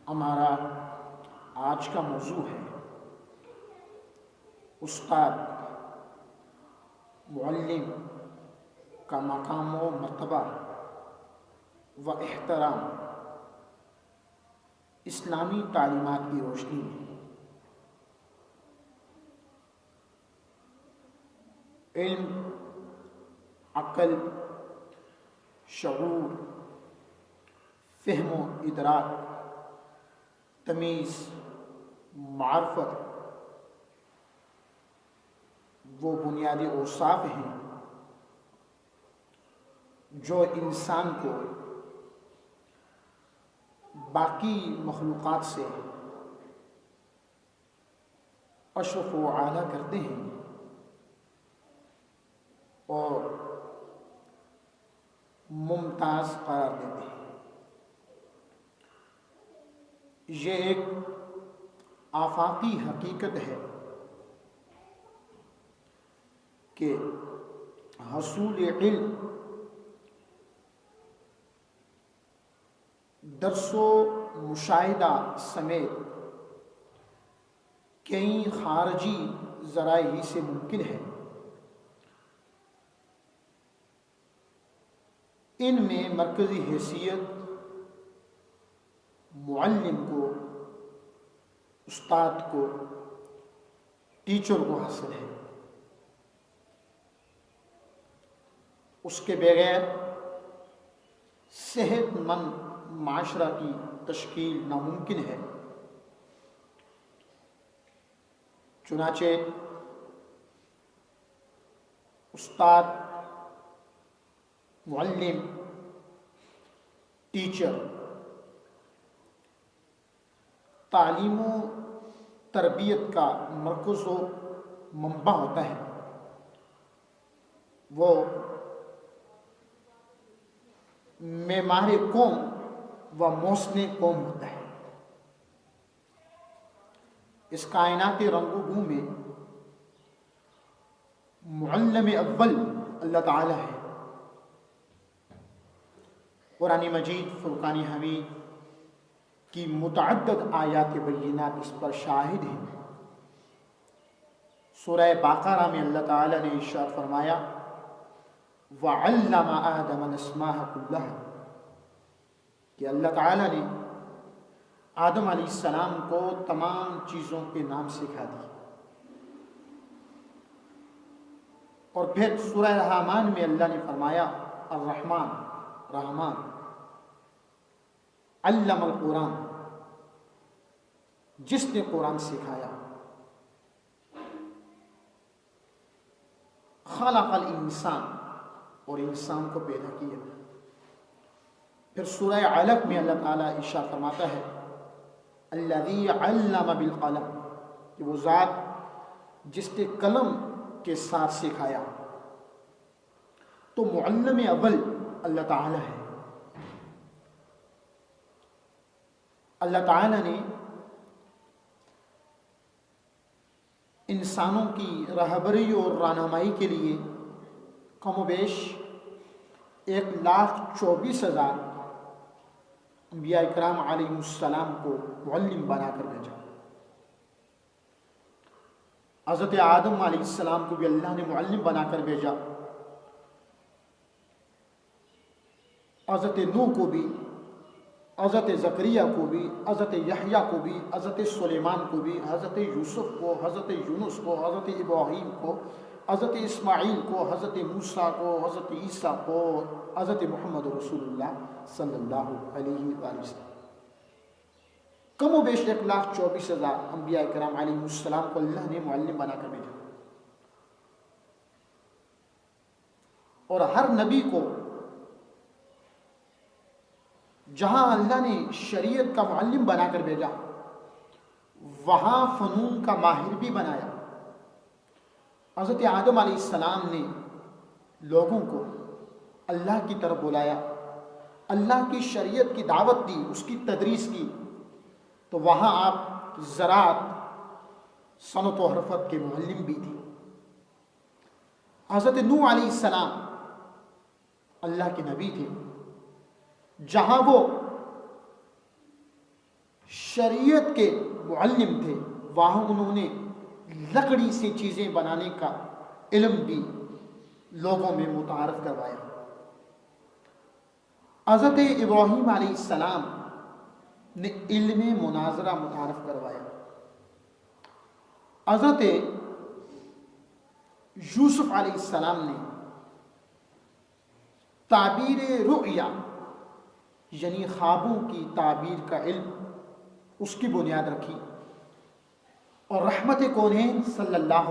ہمارا آج کا موضوع ہے استاد معلم کا مقام و مرتبہ و احترام اسلامی تعلیمات کی روشنی میں۔ علم، عقل، شعور، فہم و ادراک، تمیز، معرفت وہ بنیادی اوصاف ہیں جو انسان کو باقی مخلوقات سے اشرف و اعلیٰ کرتے ہیں اور ممتاز قرار دیتے ہیں۔ یہ ایک آفاقی حقیقت ہے کہ حصول علم درس و مشاہدہ سمیت کئی خارجی ذرائع ہی سے ممکن ہے۔ ان میں مرکزی حیثیت معلم کو، استاد کو، ٹیچر کو حاصل ہے۔ اس کے بغیر صحت مند معاشرہ کی تشکیل ناممکن ہے۔ چنانچہ استاد، معلم، ٹیچر تعلیم و تربیت کا مرکز و منبع ہوتا ہے۔ وہ معمار قوم و محسن قوم ہوتا ہے۔ اس کائنات رنگ و بو میں معلم اول اللہ تعالی ہے۔ قرآن مجید فرقان حمید کی متعدد آیات بینات اس پر شاہد ہیں۔ سورہ بقرہ میں اللہ تعالی نے ارشاد فرمایا وَعَلَّمَ آدَمَ الْأَسْمَاءَ كُلَّهَا کہ اللہ تعالی نے آدم علیہ السلام کو تمام چیزوں کے نام سکھا دی۔ اور پھر سورہ رحمان میں اللہ نے فرمایا الرحمن، رحمان، علم القرآن، جس نے قرآن سکھایا، خلق الانسان، اور انسان کو پیدا کیا۔ پھر سورہ علق میں اللہ تعالیٰ ارشاد فرماتا ہے الذی علم بالقلم کہ وہ ذات جس نے قلم کے ساتھ سکھایا۔ تو معلم اول اللہ تعالیٰ ہے۔ اللہ تعالیٰ نے انسانوں کی رہبری اور رہنمائی کے لیے کم و بیش 1,24,000 انبیاء اکرام علیہ السلام کو معلم بنا کر بھیجا۔ حضرت آدم علیہ السلام کو بھی اللہ نے معلم بنا کر بھیجا، حضرت نوح کو بھی، حضرت زکریا کو بھی، حضرت یحییٰ کو بھی، حضرت سلیمان کو بھی، حضرت یوسف کو، حضرت یونس کو، حضرت ابراہیم کو، حضرت اسماعیل کو، حضرت موسیٰ کو، حضرت عیسیٰ کو، حضرت محمد رسول اللہ صلی اللہ علیہ وآلہ وسلم۔ کم و بیش 1,24,000 انبیاء کرام علیہ السلام کو اللہ نے معلم بنا کر بھیجا۔ اور ہر نبی کو جہاں اللہ نے شریعت کا معلم بنا کر بھیجا، وہاں فنون کا ماہر بھی بنایا۔ حضرت آدم علیہ السلام نے لوگوں کو اللہ کی طرف بلایا، اللہ کی شریعت کی دعوت دی، اس کی تدریس کی، تو وہاں آپ زراعت، صنعت و حرفت کے معلم بھی تھے۔ حضرت نوح علیہ السلام اللہ کے نبی تھے، جہاں وہ شریعت کے معلم تھے، وہاں انہوں نے لکڑی سے چیزیں بنانے کا علم بھی لوگوں میں متعارف کروایا۔ حضرت ابراہیم علیہ السلام نے علم مناظرہ متعارف کروایا۔ حضرت یوسف علیہ السلام نے تعبیر رؤیا یعنی خوابوں کی تعبیر کا علم اس کی بنیاد رکھی، اور رحمت کونین صلی اللہ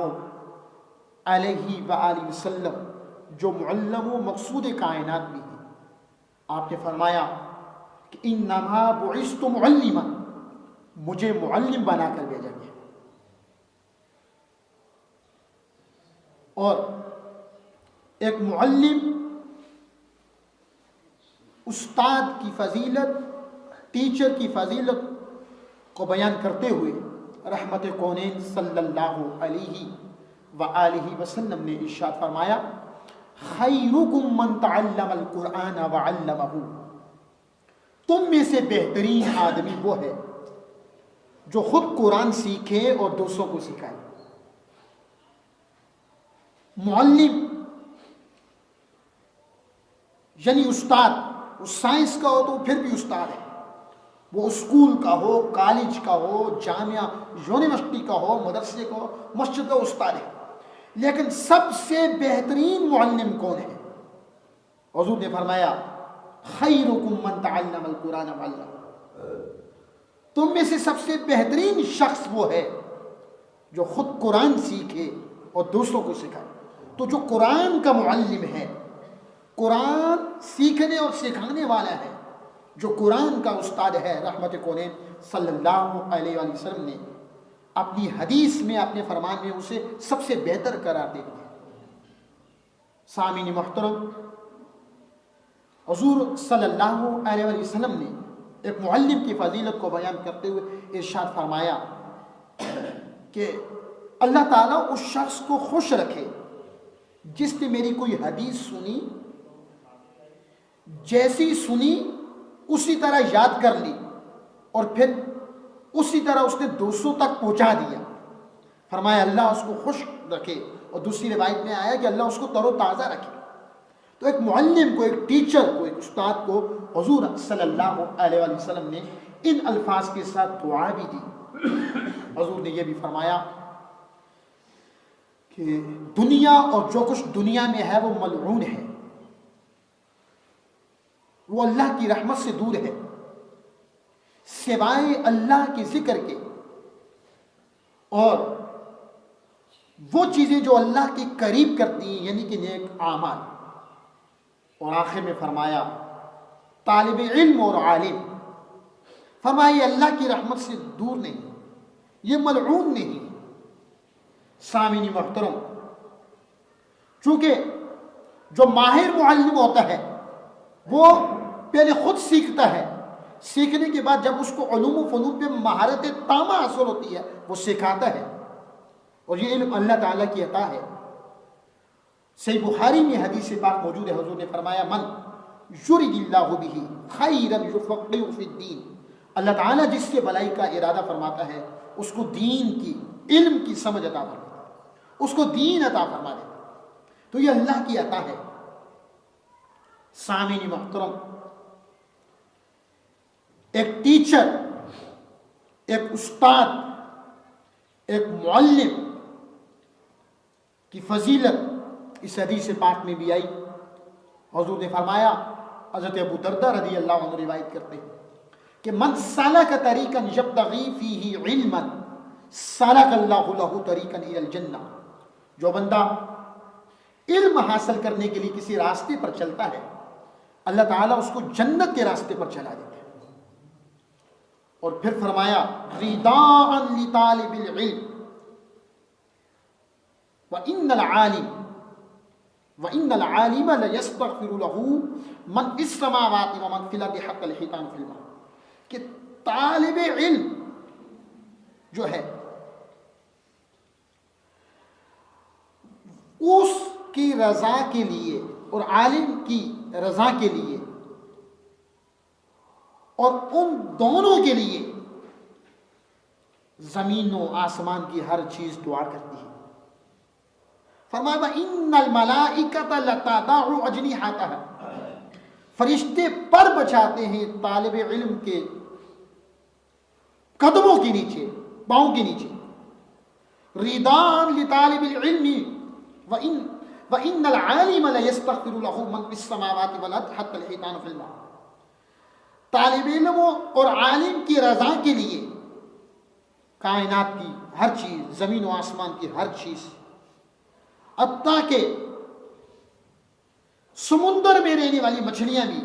علیہ وآلہ وسلم جو معلم و مقصود کائنات بھی ہیں، آپ نے فرمایا کہ انما بعثت معلما، مجھے معلم بنا کر بھیجا گیا۔ اور ایک معلم استاد کی فضیلت، ٹیچر کی فضیلت کو بیان کرتے ہوئے رحمت کونین صلی اللہ علیہ وآلہ وسلم نے ارشاد فرمایا خیرکم من تعلم القرآن وعلمہ، تم میں سے بہترین آدمی وہ ہے جو خود قرآن سیکھے اور دوسروں کو سکھائے۔ معلم یعنی استاد، وہ سائنس کا ہو تو پھر بھی استاد ہے، وہ اسکول کا ہو، کالج کا ہو، جامعہ یونیورسٹی کا ہو، مدرسے کا ہو، مسجد کا استاد ہے۔ لیکن سب سے بہترین معلم کون ہے؟ حضور نے فرمایا خیرکم من تعلم القرآن وعلمہ، تم میں سے سب سے بہترین شخص وہ ہے جو خود قرآن سیکھے اور دوسروں کو سکھائے۔ تو جو قرآن کا معلم ہے، قرآن سیکھنے اور سکھانے والا ہے، جو قرآن کا استاد ہے، رحمت کونین صلی اللہ علیہ وآلہ وسلم نے اپنی حدیث میں، اپنے فرمان میں اسے سب سے بہتر قرار دے دیا۔ سامعین محترم، حضور صلی اللہ علیہ وآلہ وسلم نے ایک معلم کی فضیلت کو بیان کرتے ہوئے ارشاد فرمایا کہ اللہ تعالیٰ اس شخص کو خوش رکھے جس نے میری کوئی حدیث سنی، جیسی سنی اسی طرح یاد کر لی اور پھر اسی طرح اس نے دوسروں تک پہنچا دیا۔ فرمایا اللہ اس کو خوش رکھے، اور دوسری روایت میں آیا کہ اللہ اس کو تر و تازہ رکھے۔ تو ایک معلم کو، ایک ٹیچر کو، ایک استاد کو حضور صلی اللہ علیہ وآلہ وسلم نے ان الفاظ کے ساتھ دعا بھی دی۔ حضور نے یہ بھی فرمایا کہ دنیا اور جو کچھ دنیا میں ہے وہ ملعون ہے، وہ اللہ کی رحمت سے دور ہے، سوائے اللہ کے ذکر کے اور وہ چیزیں جو اللہ کے قریب کرتی ہیں، یعنی کہ نیک اعمال۔ اور آخر میں فرمایا طالب علم اور عالم، فرمایا یہ اللہ کی رحمت سے دور نہیں، یہ ملعون نہیں۔ سامعین محترم، چونکہ جو ماہر معلم ہوتا ہے وہ پہلے خود سیکھتا ہے، سیکھنے کے بعد جب اس کو علوم و فنون پہ مہارت تامہ حاصل ہوتی ہے وہ سکھاتا ہے، اور یہ علم اللہ تعالیٰ کی عطا ہے۔ صحیح بخاری میں حدیث پاک موجود ہے، حضور نے فرمایا من یرد اللہ بہ خیرا یفقہہ فی الدین، اللہ تعالیٰ جس سے بلائی کا ارادہ فرماتا ہے اس کو دین کی، علم کی سمجھ عطا فرماتا ہے، اس کو دین عطا فرما دیتا ہے۔ تو یہ اللہ کی عطا ہے۔ سامعین محترم، ایک ٹیچر، ایک استاد، ایک معلم کی فضیلت اس حدیث پاک میں بھی آئی۔ حضور نے فرمایا، حضرت ابو دردہ رضی اللہ عنہ روایت کرتے ہیں کہ من سلک طریقا یبتغی فیہ علما سلک اللہ لہ طریقا الی الجنہ، جو بندہ علم حاصل کرنے کے لیے کسی راستے پر چلتا ہے اللہ تعالیٰ اس کو جنت کے راستے پر چلا دیتا ہے۔ اور پھر فرمایا رداء لطالب العلم وَإِنَّ الْعَالِمَ لَيَسْتَغْفِرُ لَهُ مَنْ فِي السَّمَاوَاتِ وَمَنْ فِي الْأَرْضِ حَتَّى الْحِيتَانُ فِي الْمَاءِ، کہ طالب علم جو ہے اس کی رضا کے لیے اور عالم کی رضا کے لیے اور ان دونوں کے لیے زمین و آسمان کی ہر چیز دعا کرتی ہے. فرمایا وَإِنَّ الْمَلَائِكَةَ لَتَضَعُ أَجْنِحَتَهَا، فرشتے پر بچھاتے ہیں طالب علم کے قدموں کے نیچے، پاؤں کے نیچے. ریدان لطالب العلم وَإِنَّ الْعَالِمَ لَيَسْتَغْفِرُ لَهُ مَنْ فِي السَّمَاوَاتِ وَالْأَرْضِ حَتَّى الْحِيتَانُ فِي الْمَاءِ. طالب علم اور عالم کی رضا کے لیے کائنات کی ہر چیز، زمین و آسمان کی ہر چیز، حتیٰ کہ سمندر میں رہنے والی مچھلیاں بھی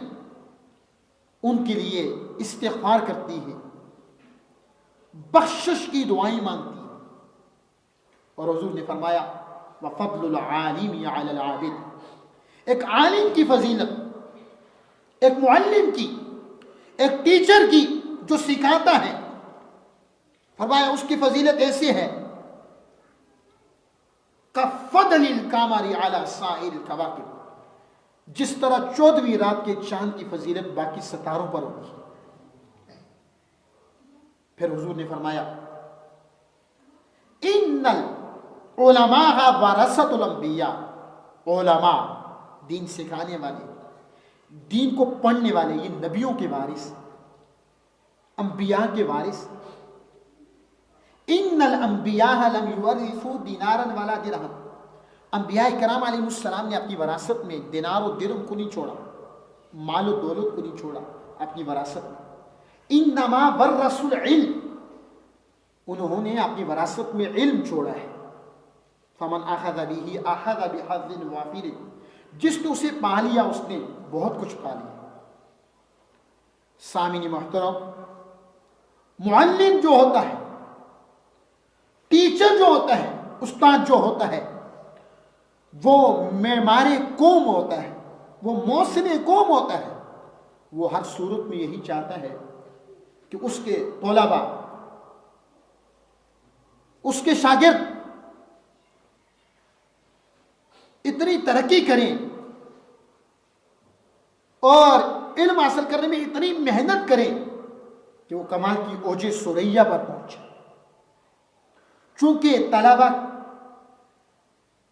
ان کے لیے استغفار کرتی ہیں، بخشش کی دعائیں مانگتی ہیں. اور حضور نے فرمایا وَفَضْلُ الْعَالِمِ عَلَى الْعَابِدِ، ایک عالم کی فضیلت، ایک معلم کی، ایک ٹیچر کی جو سکھاتا ہے، فرمایا اس کی فضیلت ایسے ہے کَفَضْلِ الْقَمَرِ عَلَى سَائِرِ الْكَوَاكِبِ، جس طرح 14ویں رات کے چاند کی فضیلت باقی ستاروں پر ہوتی ہے. پھر حضور نے فرمایا اِنَّ الْعُلَمَاءَ وَرَثَةُ الْأَنْبِيَاءِ، علماء دین سکھانے والے، دین کو پڑھنے والے، یہ نبیوں کے وارث، انبیاء کے وارث. ان الانبیاء لم یورثوا دینارا ولا درہم، انبیاء کرام علیہ السلام نے اپنی وراثت میں دینار و درہم کو نہیں چھوڑا، مال و دولت کو نہیں چھوڑا اپنی وراثت میں. انما ورثوا العلم، انہوں نے اپنی وراثت میں علم چھوڑا ہے. فمن اخذ به اخذ بحظ وافر، جس نے اسے پا لیا اس نے بہت کچھ پا لیا. سامعین محترم، معلم جو ہوتا ہے، ٹیچر جو ہوتا ہے، استاد جو ہوتا ہے، وہ معمار قوم ہوتا ہے، وہ محسن قوم ہوتا ہے. وہ ہر صورت میں یہی چاہتا ہے کہ اس کے طلباء، اس کے شاگرد اتنی ترقی کریں اور علم حاصل کرنے میں اتنی محنت کریں کہ وہ کمال کی اوج ثریا پر پہنچے. چونکہ طلباء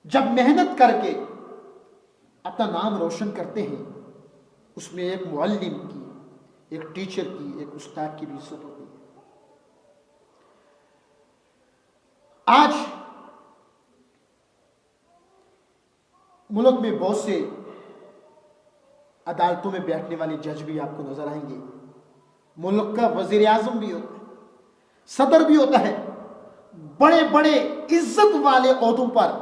جب محنت کر کے اپنا نام روشن کرتے ہیں، اس میں ایک معلم کی، ایک ٹیچر کی، ایک استاد کی بھی عزت ہوتی ہے. آج ملک میں بہت سے عدالتوں میں بیٹھنے والے جج بھی آپ کو نظر آئیں گے. ملک کا وزیر اعظم بھی ہوتا ہے، صدر بھی ہوتا ہے، بڑے بڑے عزت والے عہدوں پر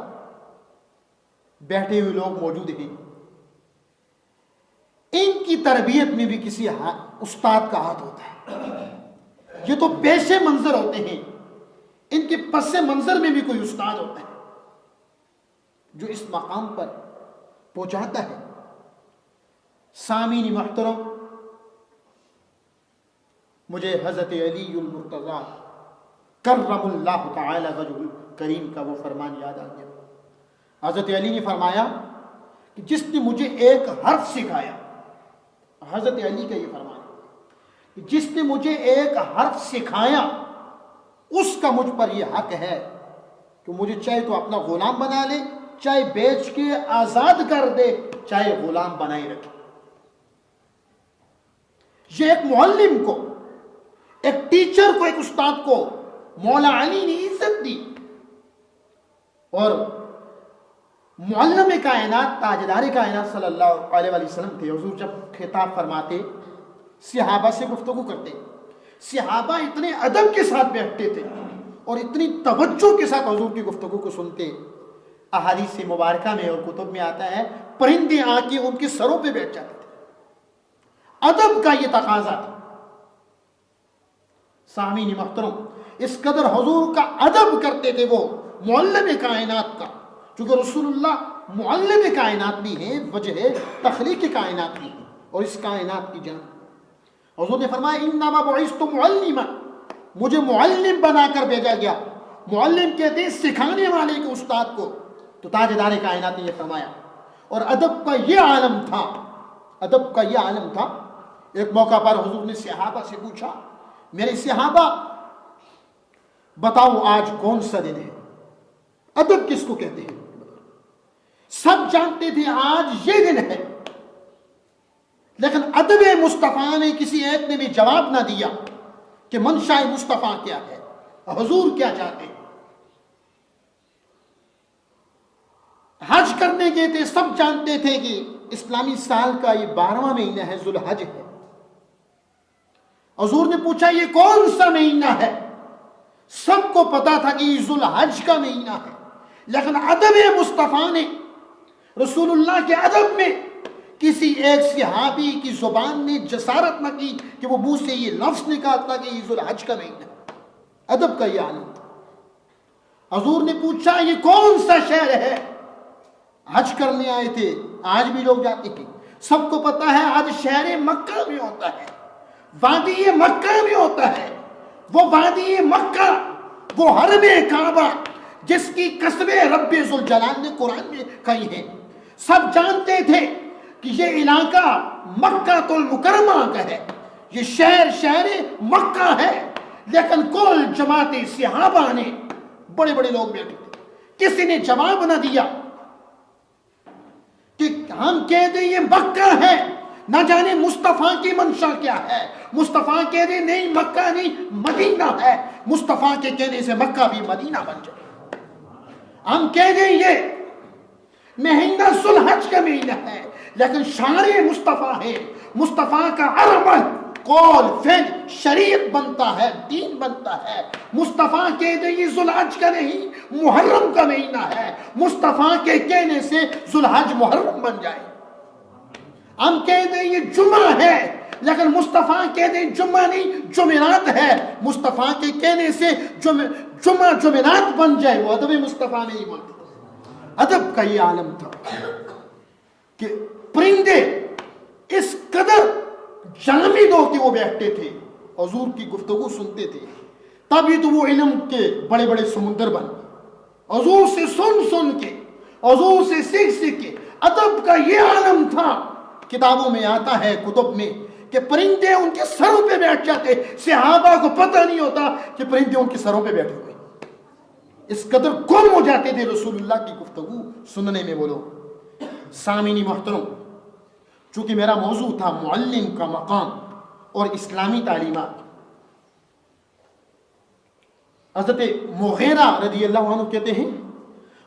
بیٹھے ہوئے لوگ موجود ہیں. ان کی تربیت میں بھی کسی استاد کا ہاتھ ہوتا ہے. یہ تو پیش منظر ہوتے ہیں، ان کے پس منظر میں بھی کوئی استاد ہوتا ہے جو اس مقام پر پہنچاتا ہے. سامعین محترم، مجھے حضرت علی المرتضیٰ کرم اللہ تعالی وجہ کریم کا وہ فرمان یاد آ گیا. حضرت علی نے فرمایا کہ جس نے مجھے ایک حرف سکھایا، حضرت علی کا یہ فرمان ہے کہ جس نے مجھے ایک حرف سکھایا اس کا مجھ پر یہ حق ہے کہ مجھے چاہے تو اپنا غلام بنا لے، چاہے بیچ کے آزاد کر دے، چاہے غلام بنائے رکھے. یہ ایک معلم کو، ایک ٹیچر کو، ایک استاد کو مولا علی نے عزت دی. اور معلم کائنات، تاجدار کائنات صلی اللہ علیہ وسلم تھے. حضور جب خطاب فرماتے، صحابہ سے گفتگو کرتے، صحابہ اتنے ادب کے ساتھ بیٹھتے تھے اور اتنی توجہ کے ساتھ حضور کی گفتگو کو سنتے. احادیث مبارکہ میں اور کتب میں آتا ہے پرندے آ کے ان کے سروں پہ بیٹھ جاتے تھے. ادب کا یہ تقاضا تھا. سامعین محترم، اس قدر حضور کا ادب کرتے تھے وہ معلم کائنات کا. چونکہ رسول اللہ معلم کائنات بھی ہیں، وجہ تخلیق کائنات بھی ہیں اور اس کائنات کی جان. حضور نے فرمایا انما بعثت معلما، مجھے معلم بنا کر بھیجا گیا. معلم کہتے ہیں سکھانے والے کے استاد کو. تو تاجدار کائنات نے یہ فرمایا. اور ادب کا یہ عالم تھا، ادب کا یہ عالم تھا. ایک موقع پر حضور نے صحابہ سے پوچھا، میرے صحابہ بتاؤ آج کون سا دن ہے؟ ادب کس کو کہتے ہیں؟ سب جانتے تھے آج یہ دن ہے، لیکن ادب مصطفیٰ نے کسی ایک نے بھی جواب نہ دیا کہ منشاء مصطفیٰ کیا ہے، حضور کیا چاہتے ہیں۔ حج کرنے گئے تھے، سب جانتے تھے کہ اسلامی سال کا یہ 12واں مہینہ ہے، ذوالحج ہے۔ حضور نے پوچھا یہ کون سا مہینہ ہے؟ سب کو پتا تھا کہ یہ ذوالحج کا مہینہ ہے، لیکن ادب مصطفیٰ نے، رسول اللہ کے ادب میں کسی ایک صحابی کی زبان نے جسارت نہ کی کہ وہ منہ سے یہ لفظ نکالتا کہ یہ ذوالحج کا مہینہ ہے۔ ادب کا یہ عالم تھا۔ حضور نے پوچھا یہ کون سا شہر ہے؟ حج کرنے آئے تھے، آج بھی لوگ جاتے ہیں، سب کو پتا ہے آج شہر مکہ میں ہوتا ہے، وادی مکہ میں ہوتا ہے۔ وہ وادی مکہ، وہ حرم کعبہ جس کی قسمیں رب ذوالجلال نے قرآن میں کہی ہیں، سب جانتے تھے کہ یہ علاقہ مکہ المکرمہ کا ہے، یہ شہر مکہ ہے، لیکن کل جماعت صحابہ نے، بڑے بڑے لوگ بیٹھے تھے، کسی نے جواب نہ دیا کہ ہم کہہ دیں یہ مکہ ہے، نہ جانے مصطفیٰ کی منشا کیا ہے۔ مصطفیٰ کہہ دیں نہیں مکہ نہیں مدینہ ہے، مصطفیٰ کے کہنے سے مکہ بھی مدینہ بن جائے۔ ہم کہہ دیں یہ مہینہ ذوالحج کا مہینہ ہے، لیکن شعار مصطفیٰ ہے، مصطفیٰ کا عمل قول فعل شریعت بنتا ہے، دین بنتا ہے۔ مصطفیٰ کہہ دیں یہ ذوالحج کا نہیں محرم کا مہینہ ہے، مصطفیٰ کے کہنے سے ذوالحج محرم بن جائے۔ ہم کہہ دیں یہ جمعہ ہے، لیکن مصطفیٰ کہہ دیں جمعہ نہیں جمعرات ہے، مصطفیٰ کے کہنے سے جمعہ جمعرات بن جائے۔ وہ ادب مصطفیٰ میں ہی بولتے، ادب کا یہ عالم تھا کہ پرندے اس قدر جامد ہو کے وہ بیٹھتے تھے، حضور کی گفتگو سنتے تھے، تبھی تو وہ علم کے بڑے بڑے سمندر بن گئے، حضور سے سن کے، حضور سے سیکھ کے۔ ادب کا یہ عالم تھا، کتابوں میں آتا ہے، کتب میں، کہ پرندے ان کے سروں پہ بیٹھ جاتے، صحابہ کو پتہ نہیں ہوتا کہ پرندے ان کے سروں پہ بیٹھے ہوئے، اس قدر گم ہو جاتے تھے رسول اللہ کی گفتگو سننے میں وہ لوگ۔ سامعین محترم، چونکہ میرا موضوع تھا معلم کا مقام اور اسلامی تعلیمات، حضرت مغیرہ رضی اللہ عنہ کہتے ہیں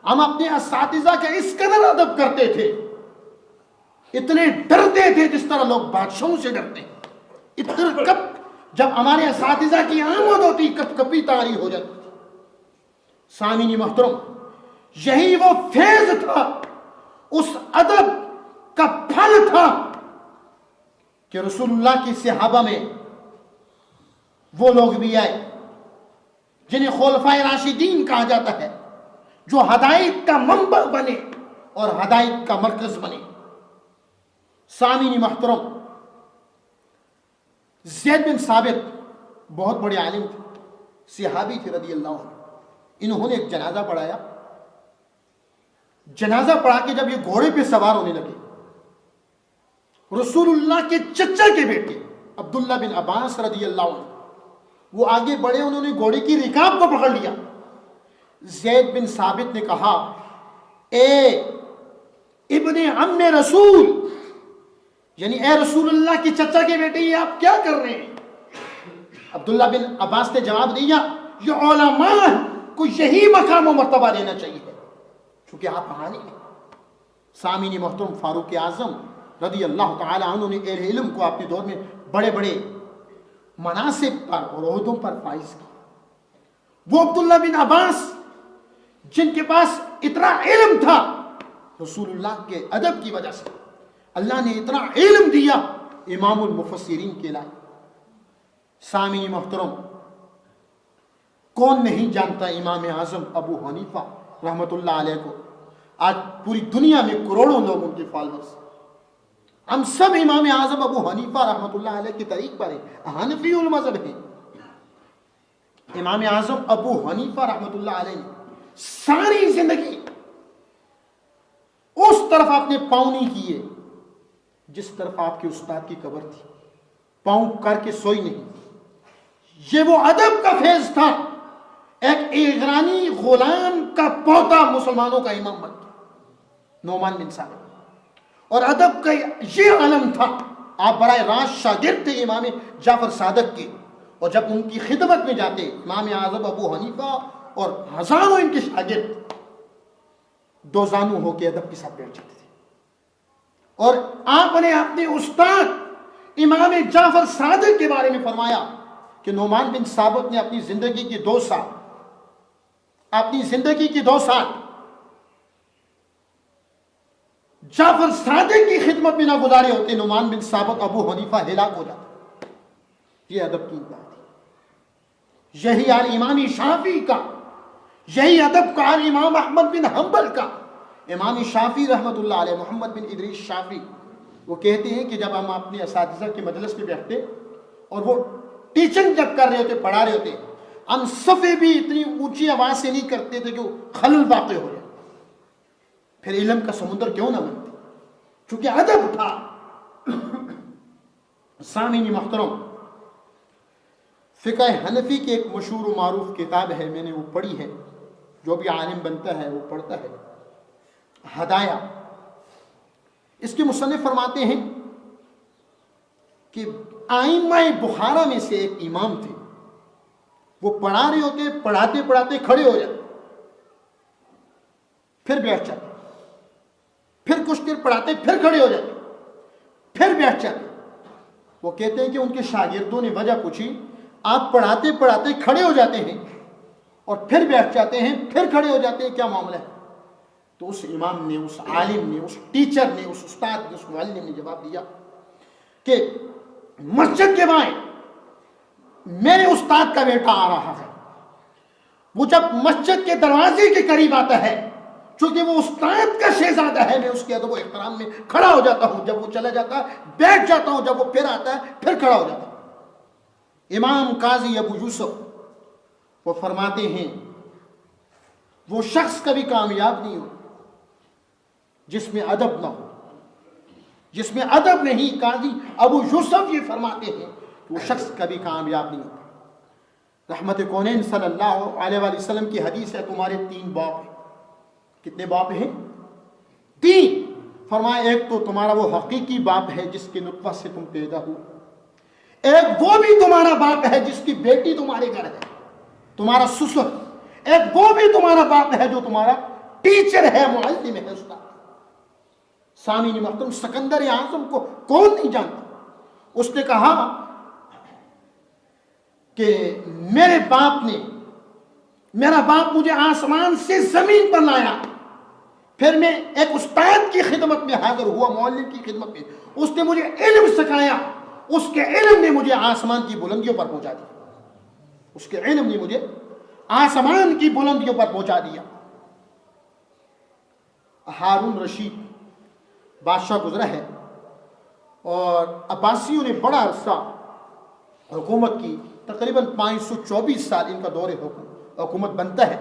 ہم اپنے اساتذہ کا اس قدر ادب کرتے تھے، اتنے ڈرتے تھے جس طرح لوگ بادشاہوں سے ڈرتے ہیں، اتنا جب ہمارے اساتذہ کی آمد ہوتی کپ کپی طاری ہو جاتی۔ سامعین محترم، یہی وہ فیض تھا، اس ادب کا پھل تھا کہ رسول اللہ کی صحابہ میں وہ لوگ بھی آئے جنہیں خلفائے راشدین کہا جاتا ہے، جو ہدایت کا منبع بنے اور ہدایت کا مرکز بنے۔ سامعین محترم، زید بن ثابت بہت بڑے عالم تھے، صحابی تھے رضی اللہ عنہ، انہوں نے ایک جنازہ پڑھایا۔ جنازہ پڑھا کے جب یہ گھوڑے پہ سوار ہونے لگے، رسول اللہ کے چچا کے بیٹے عبداللہ بن عباس رضی اللہ عنہ وہ آگے بڑھے، انہوں نے گھوڑے کی رکاب کو پکڑ لیا۔ زید بن ثابت نے کہا اے ابن عم رسول، یعنی اے رسول اللہ کی چچا کے بیٹے، یہ آپ کیا کر رہے ہیں؟ عبداللہ بن عباس نے جواب دیا یہ علماء کو یہی مقام و مرتبہ دینا چاہیے چونکہ آپ عالم ہیں۔ سامعین محترم، فاروق اعظم رضی اللہ تعالی عنہ نے اہل علم کو اپنے دور میں بڑے بڑے مناصب پر اور عہدوں پر فائز کیا۔ وہ عبداللہ بن عباس جن کے پاس اتنا علم تھا، رسول اللہ کے ادب کی وجہ سے اللہ نے اتنا علم دیا، امام المفسرین کہلائے۔ سامعین محترم، کون نہیں جانتا امام اعظم ابو حنیفہ رحمۃ اللہ علیہ کو؟ آج پوری دنیا میں کروڑوں لوگ ان کے فالوورز، ہم سب امام اعظم ابو حنیفہ رحمۃ اللہ علیہ کی طریق پر ہیں، حنفی المذہب ہیں۔ امام اعظم ابو حنیفہ رحمۃ اللہ علیہ نے ساری زندگی اس طرف آپ نے پاؤں نہیں کیے جس طرف آپ کے استاد کی قبر تھی، پاؤں کر کے سوئی نہیں۔ یہ وہ ادب کا فیض تھا۔ ایک ایرانی غلام کا پوتا مسلمانوں کا امام بن گیا، نعمان بن ثابت، اور ادب کا یہ عالم تھا. آپ براہ راست شاگرد تھے امام جعفر صادق کے، اور جب ان کی خدمت میں جاتے امام اعظم ابو حنیفہ اور ہزاروں ان کے شاگرد دو زانو ہو کے ادب کے ساتھ بیٹھ جاتے تھے. اور آپ نے اپنے استاد امام جعفر صادق کے بارے میں فرمایا کہ نعمان بن ثابت نے اپنی زندگی کے 2 سال جعفر صادق کی خدمت میں نہ گزارے ہوتے، نعمان بن ثابت ابو حنیفہ ہلاک ہو جاتا. یہ ادب کی بات ہے. یہی حال امام شافعی کا، یہی ادب کا حال امام احمد بن حنبل کا. امام شافعی رحمۃ اللہ علیہ، محمد بن ادریس شافعی، وہ کہتے ہیں کہ جب ہم اپنے اساتذہ کے مجلس میں بیٹھتے اور وہ ٹیچنگ جب کر رہے ہوتے، پڑھا رہے ہوتے، ہم صفحے بھی اتنی اونچی آواز سے نہیں کرتے تھے کہ وہ خلل واقع ہو جائے. پھر علم کا سمندر کیوں نہ بنتے، چونکہ ادب تھا. سامعین محترم، فقہ حنفی کی ایک مشہور و معروف کتاب ہے، میں نے وہ پڑھی ہے، جو بھی عالم بنتا ہے وہ پڑھتا ہے، ہدایہ. اس کے مصنف فرماتے ہیں کہ ائمہ بخارا میں سے ایک امام تھے، وہ پڑھا رہے ہوتے، پڑھاتے پڑھاتے کھڑے ہو جاتے، پھر بیٹھ جاتے، پھر کچھ دیر پڑھاتے، پھر کھڑے ہو جاتے، پھر بیٹھ جاتے. وہ کہتے ہیں کہ ان کے شاگردوں نے وجہ پوچھی، آپ پڑھاتے پڑھاتے کھڑے ہو جاتے ہیں اور پھر بیٹھ جاتے ہیں، پھر کھڑے ہو جاتے ہیں، کیا معاملہ ہے؟ تو اس امام نے، اس عالم نے، اس ٹیچر نے، اس استاد نے، اس معلم نے جواب دیا کہ مسجد کے بائیں میرے استاد کا بیٹا آ رہا ہے. وہ جب مسجد کے دروازے کے قریب آتا ہے، چونکہ وہ استاد کا شہزادہ ہے، میں اس کے ادب و احترام میں کھڑا ہو جاتا ہوں. جب وہ چلا جاتا ہے بیٹھ جاتا ہوں، جب وہ پھر آتا ہے پھر کھڑا ہو جاتا ہوں. امام قاضی ابو یوسف وہ فرماتے ہیں وہ شخص کبھی کامیاب نہیں ہو جس میں ادب نہ ہو. جس میں ادب نہیں، قاضی ابو یوسف یہ فرماتے ہیں کہ وہ شخص کبھی کامیاب نہیں ہوتا. رحمت کونین صلی اللہ علیہ وآلہ وسلم کی حدیث ہے، تمہارے 3 باپ ہیں. کتنے باپ ہیں؟ 3. فرمایا ایک تو تمہارا وہ حقیقی باپ ہے جس کے نطفہ سے تم پیدا ہو، ایک وہ بھی تمہارا باپ ہے جس کی بیٹی تمہارے گھر ہے، تمہارا سسر. ایک وہ بھی تمہارا باپ ہے جو تمہارا ٹیچر ہے، معلم ہے، استاد. سامعین محترم، سکندر اعظم کو کون نہیں جانتا؟ اس نے کہا کہ میرا باپ مجھے آسمان سے زمین پر لایا، پھر میں ایک استاد کی خدمت میں حاضر ہوا، معلم کی خدمت میں. اس نے مجھے علم سکھایا، اس کے علم نے مجھے آسمان کی بلندیوں پر پہنچا دیا. اس کے علم نے مجھے آسمان کی بلندیوں پر پہنچا دیا. ہارون رشید بادشاہ گزرا ہے، اور عباسیوں نے بڑا عرصہ حکومت کی، تقریباً 524 سال ان کا دور حکومت بنتا ہے.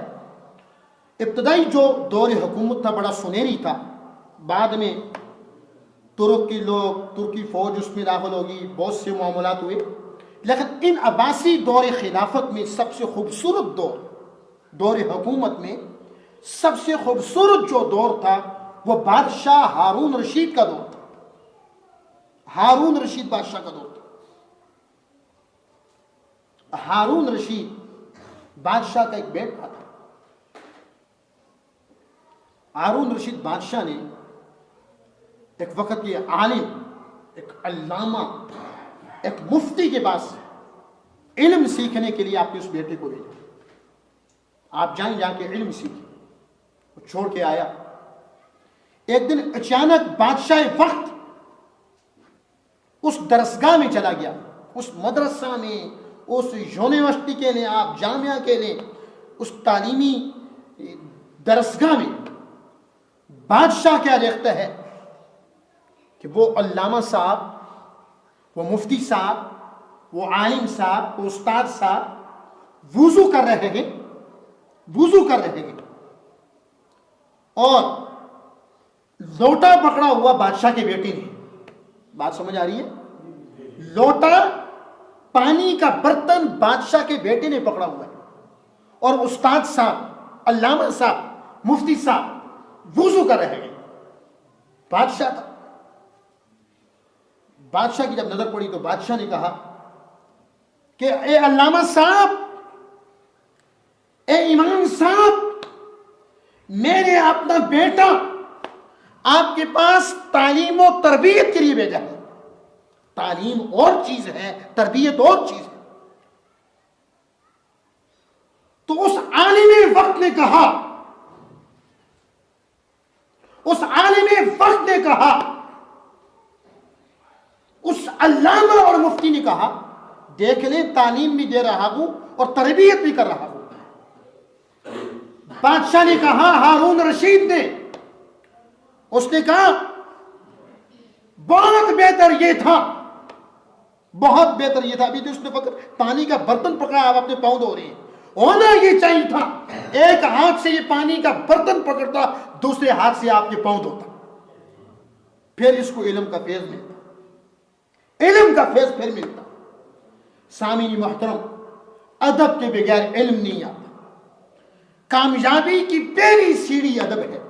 ابتدائی جو دور حکومت تھا بڑا سنہری تھا، بعد میں ترکی فوج اس میں داخل ہوگی، بہت سے معاملات ہوئے. لیکن ان عباسی دور خلافت میں سب سے خوبصورت دور حکومت میں سب سے خوبصورت جو دور تھا وہ بادشاہ ہارون رشید کا دور تھا. ہارون رشید بادشاہ کا دور تھا. ہارون رشید بادشاہ کا ایک بیٹا تھا. ہارون رشید بادشاہ نے ایک وقت یہ عالم، ایک علامہ، ایک مفتی کے پاس علم سیکھنے کے لیے آپ نے اس بیٹے کو بھیجا، آپ جائیں جا کے علم سیکھیں. وہ چھوڑ کے آیا. ایک دن اچانک بادشاہ وقت اس درسگاہ میں چلا گیا، اس مدرسہ میں، اس یونیورسٹی کے لیں، آپ جامعہ کے لیں، اس تعلیمی درسگاہ میں. بادشاہ کیا دیکھتا ہے کہ وہ علامہ صاحب، وہ مفتی صاحب، وہ عالم صاحب، وہ استاد صاحب وضو کر رہے ہیں، اور لوٹا پکڑا ہوا بادشاہ کے بیٹے نے. بات سمجھ آ رہی ہے؟ لوٹا، پانی کا برتن بادشاہ کے بیٹے نے پکڑا ہوا ہے، اور استاد صاحب، علامہ صاحب، مفتی صاحب وضو کر رہے ہیں. بادشاہ تھا. بادشاہ کی جب نظر پڑی تو بادشاہ نے کہا کہ اے علامہ صاحب، اے امام صاحب، میں نے اپنا بیٹا آپ کے پاس تعلیم و تربیت کے لیے بھیجا ہے. تعلیم اور چیز ہے، تربیت اور چیز ہے. تو اس عالم وقت نے کہا، اس عالم وقت نے کہا، اس علامہ اور مفتی نے کہا، دیکھ لیں تعلیم بھی دے رہا ہوں اور تربیت بھی کر رہا ہوں. بادشاہ نے کہا، ہارون رشید نے، اس نے کہا بہت بہتر یہ تھا، بہت بہتر یہ تھا. ابھی تو اس نے وقت پانی کا برتن پکڑا، آپ اپنے پاؤں دھو رہے ہیں. ہونا یہ چاہیے تھا ایک ہاتھ سے یہ پانی کا برتن پکڑتا، دوسرے ہاتھ سے آپ کے پاؤں دھوتا، پھر اس کو علم کا فیض ملتا. علم کا فیض پھر ملتا. سامعین محترم، ادب کے بغیر علم نہیں آتا. کامیابی کی پہلی سیڑھی ادب ہے.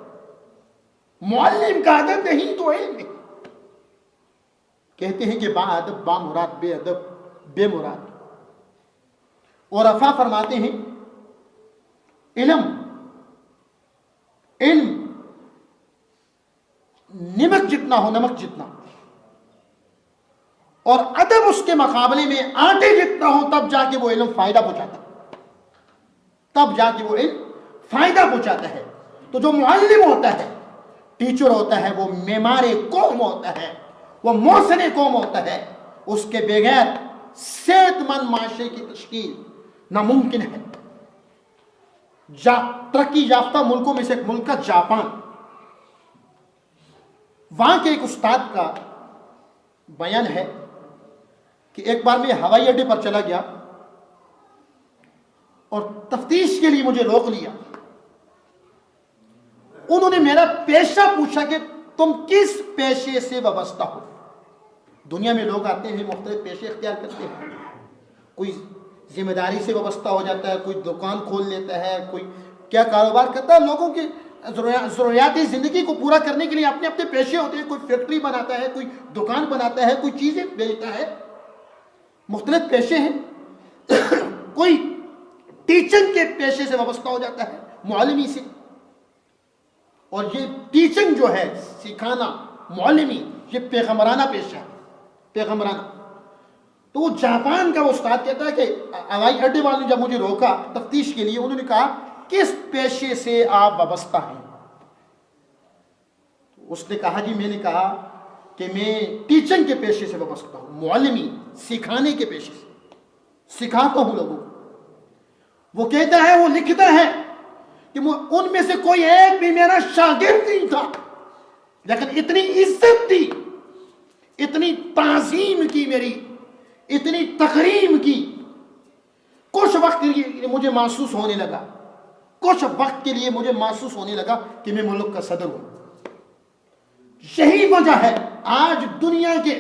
معلم کا ادب نہیں تو علم نہیں. کہتے ہیں کہ با ادب با مراد، بے ادب بے مراد. اور عفا فرماتے ہیں علم نمک جتنا ہو، نمک جتنا، اور ادب اس کے مقابلے میں آٹے جتنا ہو، تب جا کے وہ علم فائدہ پہنچاتا ہے. تب جا کے وہ علم فائدہ پہنچاتا ہے. تو جو معلم ہوتا ہے، ٹیچر ہوتا ہے، وہ معمار قوم ہوتا ہے، وہ محسن قوم ہوتا ہے. اس کے بغیر صحت مند معاشرے کی تشکیل ناممکن ہے. ترقی یافتہ ملکوں میں سے ایک ملک کا جاپان، وہاں کے ایک استاد کا بیان ہے کہ ایک بار میں ہوائی اڈے پر چلا گیا اور تفتیش کے لیے مجھے روک لیا. انہوں نے میرا پیشہ پوچھا کہ تم کس پیشے سے وابستہ ہو. دنیا میں لوگ آتے ہیں، مختلف پیشے اختیار کرتے ہیں. کوئی ذمہ داری سے وابستہ ہو جاتا ہے، کوئی دکان کھول لیتا ہے، کوئی کیا کاروبار کرتا ہے. لوگوں کی ضروریات زندگی کو پورا کرنے کے لیے اپنے اپنے پیشے ہوتے ہیں. کوئی فیکٹری بناتا ہے، کوئی دکان بناتا ہے، کوئی چیزیں بیچتا ہے. مختلف پیشے ہیں. کوئی ٹیچنگ کے پیشے سے وابستہ ہو جاتا ہے، معلمی سے. اور یہ ٹیچنگ جو ہے، سکھانا، معلمی، یہ پیغمبرانہ پیشہ ہے، پیغمبرانہ. تو وہ جاپان کا وہ استاد کہتا ہے کہ ہوائی اڈے والے نے جب مجھے روکا تفتیش کے لیے، انہوں نے کہا کس پیشے سے آپ وابستہ ہیں؟ اس نے کہا جی میں نے کہا کہ میں ٹیچنگ کے پیشے سے وابستہ ہوں، معلمی، سکھانے کے پیشے سے سکھاتا ہوں لوگوں کو. وہ کہتا ہے، وہ لکھتا ہے کہ ان میں سے کوئی ایک بھی میرا شاگرد نہیں تھا، لیکن اتنی عزت تھی، اتنی تعظیم کی میری، اتنی تکریم کی. کچھ وقت کے لیے مجھے محسوس ہونے لگا، کچھ وقت کے لیے مجھے محسوس ہونے لگا کہ میں ملک کا صدر ہوں. یہی وجہ ہے آج دنیا کے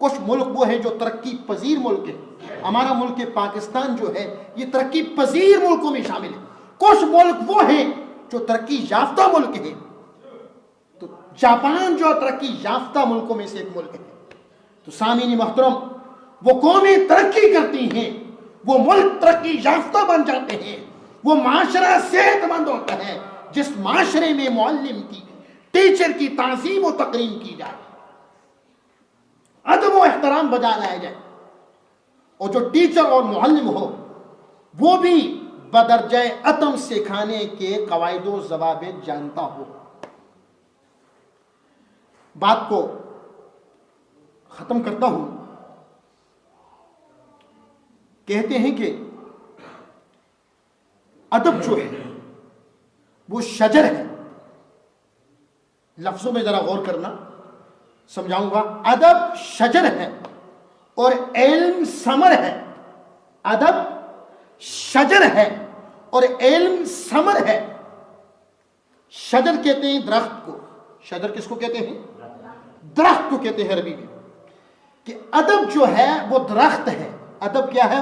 کچھ ملک وہ ہیں جو ترقی پذیر ملک ہیں. ہمارا ملک پاکستان جو ہے یہ ترقی پذیر ملکوں میں شامل ہے. کچھ ملک وہ ہیں جو ترقی یافتہ ملک ہیں. تو جاپان جو ترقی یافتہ ملکوں میں سے ایک ملک ہے. تو سامعین محترم، وہ قومیں ترقی کرتی ہیں، وہ ملک ترقی یافتہ بن جاتے ہیں، وہ معاشرہ صحت مند ہوتا ہے جس معاشرے میں معلم کی، ٹیچر کی تعظیم و تکریم کی جائے، ادب و احترام بجا لایا جائے. اور جو ٹیچر اور معلم ہو وہ بھی بدرجہ اتم سکھانے کے قواعد و ضوابط جانتا ہو. بات کو ختم کرتا ہوں. کہتے ہیں کہ ادب جو ہے وہ شجر ہے. لفظوں میں ذرا غور کرنا، سمجھاؤں گا. ادب شجر ہے اور علم ثمر ہے. ادب شجر ہے اور علم ثمر ہے. شجر کہتے ہیں درخت کو. شجر کس کو کہتے ہیں؟ درخت کو کہتے ہیں عربی میں. کہ ادب جو ہے وہ درخت ہے. ادب کیا ہے؟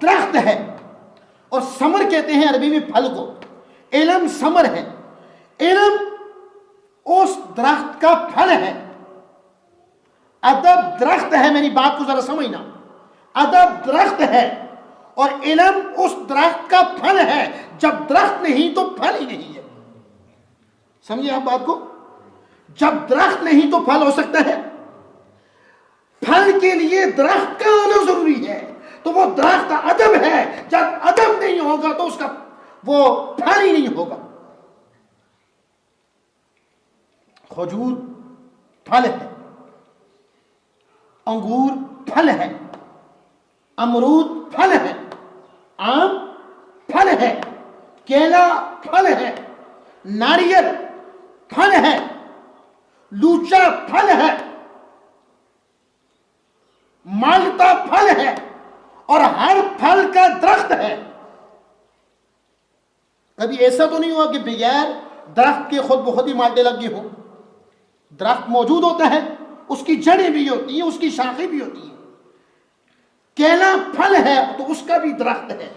درخت ہے. اور ثمر کہتے ہیں عربی میں پھل کو. علم ثمر ہے. علم اس درخت کا پھل ہے. ادب درخت ہے. میری بات کو ذرا سمجھنا. ادب درخت ہے اور علم اس درخت کا پھل ہے. جب درخت نہیں تو پھل ہی نہیں ہے. سمجھے آپ بات کو؟ جب درخت نہیں تو پھل ہو سکتا ہے؟ پھل کے لیے درخت کا ہونا ضروری ہے. تو وہ درخت ادب ہے. جب ادب نہیں ہوگا تو اس کا وہ پھل ہی نہیں ہوگا. کھجور پھل ہے, انگور پھل ہے, امرود پھل ہے, آم پھل ہے, کیلا پھل ہے, ناریل پھل ہے, لوچا پھل ہے, مالٹا پھل ہے, اور ہر پھل کا درخت ہے. کبھی ایسا تو نہیں ہوا کہ بغیر درخت کے خود بخود ہی مالٹے لگ گئے ہوں. درخت موجود ہوتا ہے, اس کی جڑیں بھی ہوتی ہیں, اس کی شاخیں بھی ہوتی ہیں. کیلا پھل ہے تو اس کا بھی درخت ہے.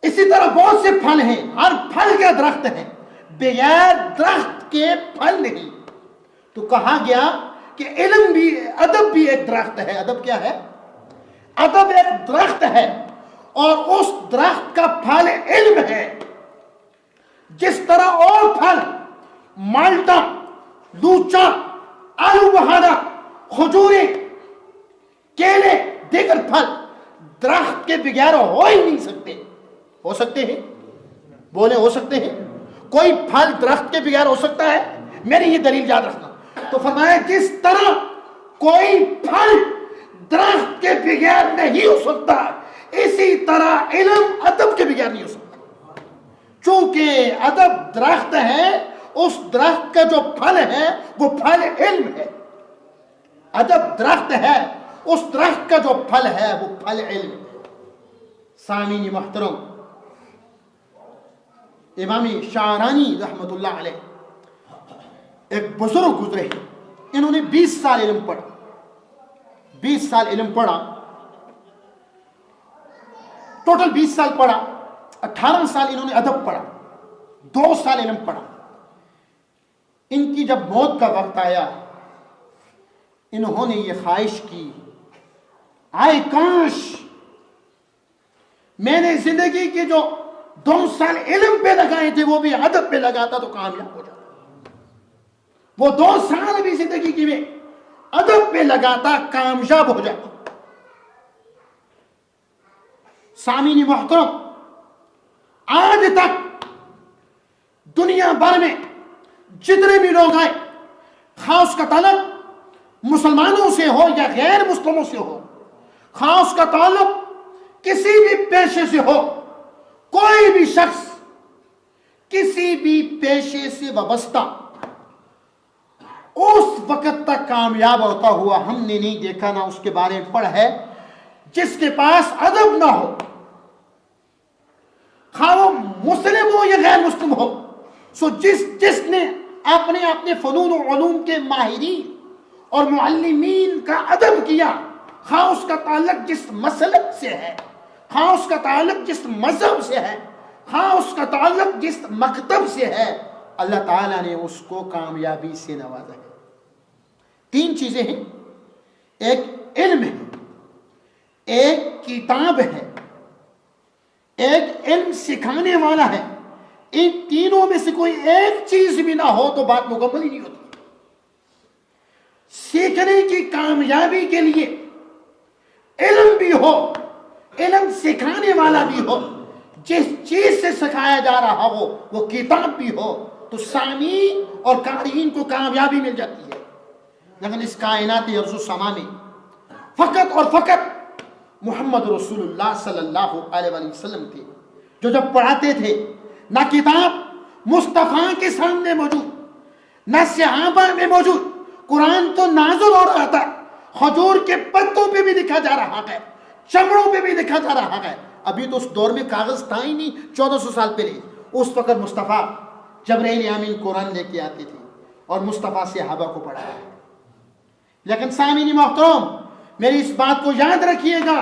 اسی طرح بہت سے پھل ہیں, ہر پھل کا درخت ہے. بغیر درخت کے پھل نہیں. تو کہا گیا کہ علم بھی, ادب بھی ایک درخت ہے. ادب کیا ہے؟ ادب ایک درخت ہے اور اس درخت کا پھل علم ہے. جس طرح اور پھل مالٹا, لوچا, آلو بہارا, کھجوریں, کیلے, دیگر پھل درخت کے بغیر ہو ہی نہیں سکتے. ہو سکتے ہیں؟ بولے ہو سکتے ہیں؟ کوئی پھل درخت کے بغیر ہو سکتا ہے؟ میری یہ دلیل یاد رکھنا. تو فرمایا جس طرح کوئی پھل درخت کے بغیر نہیں ہو سکتا, اسی طرح علم ادب کے بغیر نہیں ہو سکتا. چونکہ ادب درخت ہے, اس درخت کا جو پھل ہے وہ پھل علم ہے. ادب درخت ہے, اس درخت کا جو پھل ہے وہ پھل علم ہے. سامعین محترم, امام شعرانی رحمت اللہ علیہ ایک بزرگ گزرے. انہوں نے 20 سال علم پڑھا. 20 سال علم پڑھا, ٹوٹل 20 سال پڑھا. 18 سال انہوں نے ادب پڑھا, 2 سال علم پڑھا. ان کی جب موت کا وقت آیا, انہوں نے یہ خواہش کی, آئے کاش میں نے زندگی کے جو 2 سال علم پہ لگائے تھے وہ بھی ادب پہ لگاتا تو کامیاب ہو جاتا. وہ 2 سال بھی زندگی کی میں ادب پہ لگاتا, کامیاب ہو جاتا. سامعین محترم, آج تک دنیا بھر میں جتنے بھی لوگ آئے, خاص کا تعلق مسلمانوں سے ہو یا غیر مسلموں سے ہو, خاص کا تعلق کسی بھی پیشے سے ہو, کوئی بھی شخص کسی بھی پیشے سے وابستہ اس وقت تک کامیاب ہوتا ہوا ہم نے نہیں دیکھا, نہ اس کے بارے میں پڑھا ہے, جس کے پاس ادب نہ ہو, خواہ وہ مسلم ہو یا غیر مسلم ہو. سو جس نے اپنے فنون و علوم کے ماہرین اور معلمین کا ادب کیا, خواہ اس کا تعلق جس مسلک سے ہے, خواہ اس کا تعلق جس مذہب سے ہے, خواہ اس کا تعلق جس مکتب سے ہے, اللہ تعالیٰ نے اس کو کامیابی سے نوازا ہے. 3 چیزیں ہیں, ایک علم ہے, ایک کتاب ہے, ایک علم سکھانے والا ہے. ان تینوں میں سے کوئی ایک چیز بھی نہ ہو تو بات مکمل ہی نہیں ہوتی. سیکھنے کی کامیابی کے لیے علم بھی ہو, علم سکھانے والا بھی ہو, جس چیز سے سکھایا جا رہا ہو وہ کتاب بھی ہو, تو سامعین اور قارئین کو کامیابی مل جاتی ہے. لیکن اس کائنات ارض و سما میں فقط اور فقط محمد رسول اللہ صلی اللہ علیہ وسلم تھے جو جب پڑھاتے تھے, نہ کتاب مصطفیٰ کے سامنے موجود, نہ صحابہ میں موجود. قرآن تو نازل ہو رہا تھا, کھجور کے پتوں پہ بھی لکھا جا رہا ہے, چمڑوں پہ بھی لکھا جا رہا ہے. ابھی تو اس دور میں کاغذ تھا ہی نہیں. 1400 سال پہلے اس وقت مصطفیٰ جبرائیل امین قرآن لے کے آتے تھے اور مصطفیٰ صحابہ کو پڑھایا. لیکن سامعین محترم, میری اس بات کو یاد رکھیے گا,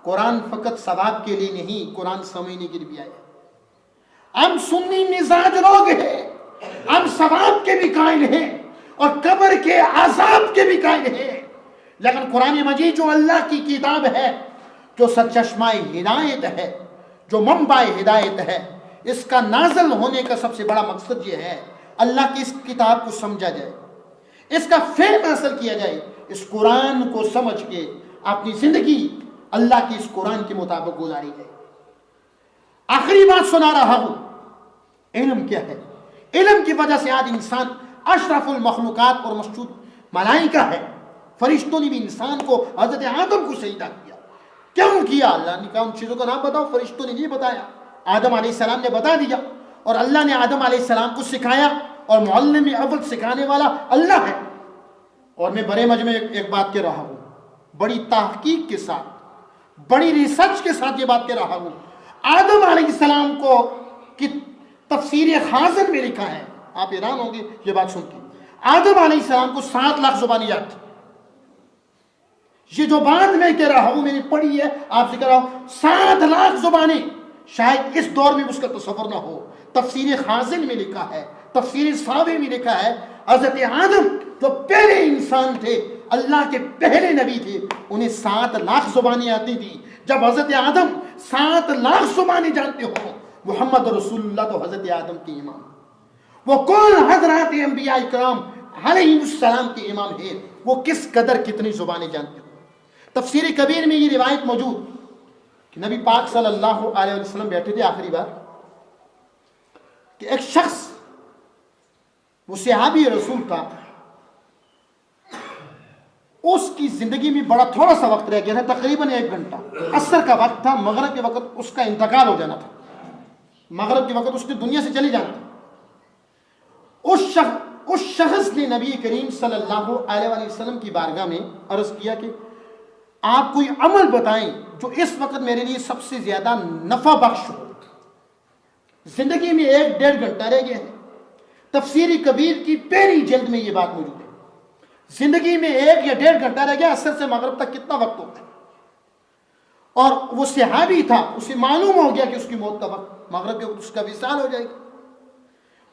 قرآن فقط ثواب کے لیے نہیں، قرآن سمجھنے کے لیے بھی آیا ہے۔ ہم سنی مزاج لوگ ہیں، ہم ثواب کے بھی قائل ہیں اور قبر کے عذاب کے بھی قائل ہیں، لیکن قرآن مجید جو اللہ کی کتاب ہے، جو سرچشمہ ہدایت ہے، جو منبع ہدایت ہے، اس کا نازل ہونے کا سب سے بڑا مقصد یہ ہے اللہ کی اس کتاب کو سمجھا جائے، اس کا فہم حاصل کیا جائے، اس قرآن کو سمجھ کے اپنی زندگی اللہ کی اس قرآن کے مطابق گزاری جائے۔ آخری بات سنا رہا ہوں، علم کیا ہے؟ علم کی وجہ سے آج انسان اشرف المخلوقات اور مسجود ملائکہ ہے۔ فرشتوں نے بھی انسان کو، حضرت آدم کو سجدہ کیا۔ کیوں کیا؟ اللہ نے کہا ان چیزوں کا نام بتاؤ، فرشتوں نے نہیں بتایا، آدم علیہ السلام نے بتا دیا، اور اللہ نے آدم علیہ السلام کو سکھایا، اور معلم اول سکھانے والا اللہ ہے۔ اور میں بڑے مجمع میں ایک بات کہہ رہا ہوں، بڑی تحقیق کے ساتھ، بڑی ریسرچ کے ساتھ یہ بات کہہ رہا ہوں، آدم علیہ السلام کو کی تفسیر خازن میں لکھا ہے، آپ حیران ہوں گے یہ بات سن کے، آدم علیہ السلام کو 7 لاکھ زبانیں یاد تھی۔ یہ جو بات میں کہہ رہا ہوں میں نے پڑھی ہے، آپ سے کہہ رہا ہوں 7 لاکھ زبانیں، شاید اس دور میں اس کا تصور نہ ہو۔ تفسیر خازن میں لکھا ہے، تفسیر صابی میں لکھا ہے، حضرت آدم جو پہلے انسان تھے، اللہ کے پہلے نبی تھے، انہیں 7 لاکھ زبانیں آتی تھی۔ جب حضرت آدم 7 لاکھ زبانیں جانتے ہو، محمد رسول اللہ تو حضرت آدم کے امام، وہ کون حضرات انبیاء کرام علیہ السلام کے امام ہے، وہ کس قدر کتنی زبانیں جانتے ہو۔ تفسیر کبیر میں یہ روایت موجود کہ نبی پاک صلی اللہ علیہ وسلم بیٹھے تھے آخری بار، کہ ایک شخص، وہ صحابی رسول تھا، اس کی زندگی میں بڑا تھوڑا سا وقت رہ گیا تھا، تقریباً 1 گھنٹہ، عصر کا وقت تھا، مغرب کے وقت اس کا انتقال ہو جانا تھا، مغرب کے وقت اس نے دنیا سے چلی جانا تھا۔ اس شخص نے نبی کریم صلی اللہ علیہ وسلم کی بارگاہ میں عرض کیا کہ آپ کوئی عمل بتائیں جو اس وقت میرے لیے سب سے زیادہ نفع بخش ہو۔ زندگی میں 1-1.5 گھنٹہ رہ گیا ہے۔ تفسیر کبیر کی پہلی جلد میں یہ بات موجود ہے، زندگی میں 1 یا 1.5 گھنٹہ رہ گیا، عصر سے مغرب تک کتنا وقت ہوتا ہے۔ اور وہ صحابی تھا، اسے معلوم ہو گیا کہ اس کی موت کا وقت، مغرب کے وقت اس کا وصال ہو جائے گا۔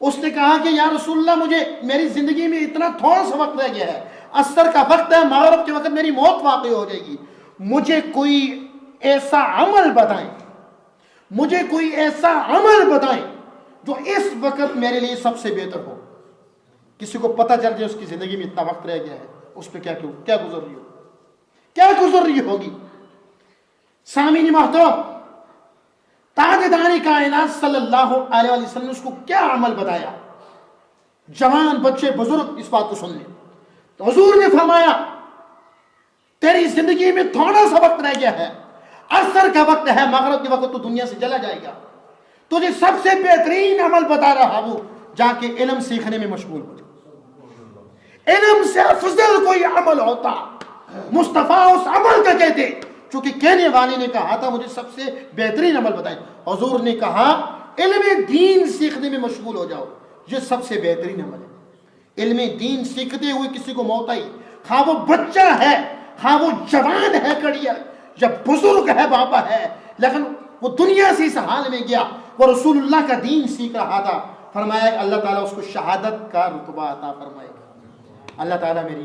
اس نے کہا کہ یا رسول اللہ، مجھے میری زندگی میں اتنا تھوڑا سا وقت رہ گیا ہے، عصر کا وقت ہے، مغرب کے وقت میری موت واقع ہو جائے گی، مجھے کوئی ایسا عمل بتائیں، مجھے کوئی ایسا عمل بتائیں جو اس وقت میرے لیے سب سے بہتر ہو۔ کسی کو پتہ چل جائے اس کی زندگی میں اتنا وقت رہ گیا ہے، اس پہ کیا گزر رہی ہوگی، کیا گزر رہی ہوگی۔ سامعین محترم، تاجدار کائنات صلی اللہ علیہ وسلم نے اس کو کیا عمل بتایا؟ جوان، بچے، بزرگ اس بات کو سن لیں۔ تو حضور نے فرمایا تیری زندگی میں تھوڑا سا وقت رہ گیا ہے، عصر کا وقت ہے، مغرب کے وقت تو دنیا سے چلا جائے گا، تجھے سب سے بہترین عمل بتا رہا ہوں، جا کے علم سیکھنے میں مشغول ہو جائے۔ علم سے افضل کوئی عمل ہوتا، مصطفیٰ اس عمل کا کہتے، چونکہ کہنے والے نے کہا تھا مجھے سب سے بہترین عمل بتائیں، حضور نے کہا علم دین سیکھنے میں مشغول ہو جاؤ، یہ سب سے بہترین عمل ہے۔ علم دین سیکھتے ہوئے کسی کو موت آئی، خواہ وہ بچہ ہے، خواہ وہ جوان ہے کڑیا، یا بزرگ ہے، بابا ہے، لیکن وہ دنیا سے اس حال میں گیا، وہ رسول اللہ کا دین سیکھ رہا تھا، فرمایا اللہ تعالیٰ اس کو شہادت کا رتبہ عطا فرمائے گا۔ اللہ تعالیٰ میری